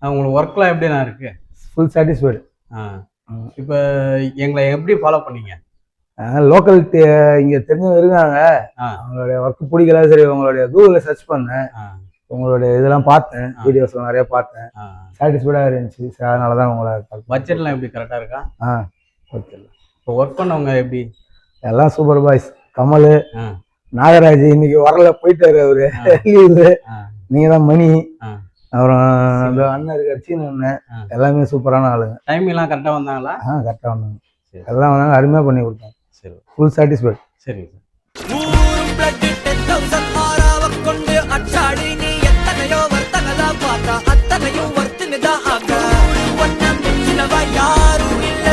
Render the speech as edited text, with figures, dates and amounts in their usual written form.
உங்களுக்கு ஒர்க்லாம் எப்படிண்ணா இருக்கு? Full satisfied. ஆ. இப்போ எங்களை எப்படி ஃபாலோ பண்ணீங்க? லோக்கல் இங்கே தெரிஞ்சவங்க இருக்காங்க. அவங்களுடைய ஒர்க் பிடிக்கல, சரி உங்களுடைய கூகுளில் சர்ச் பண்ணேன், உங்களுடைய இதெல்லாம் பார்த்தேன், வீடியோஸ்லாம் நிறைய பார்த்தேன், சாட்டிஸ்ஃபைடாக இருந்துச்சு. சரி அதனால தான் உங்களை. பட்ஜெட்லாம் எப்படி கரெக்டாக இருக்கா? ஓகே. இப்போ ஒர்க் பண்ணவங்க எப்படி? எல்லாம் சூப்பர் பாய்ஸ். கமல், நாகராஜ் இன்னைக்கு வரல, போயிட்டாரு அவரு லீவு. நீங்க தான் மணி, அப்புறம் அந்த அண்ணன் இருக்கார் சீன அண்ணன், எல்லாமே சூப்பரான ஆளுங்க. டைம் எல்லாம் கரெக்டாக வந்தாங்களா? கரெக்டாக வந்தாங்க, எல்லாம் வந்தாங்க, அருமையாக பண்ணி கொடுத்தாங்க. சரி, ஃபுல் சாட்டிஸ்ஃபைட். சரி யாரும் இல்ல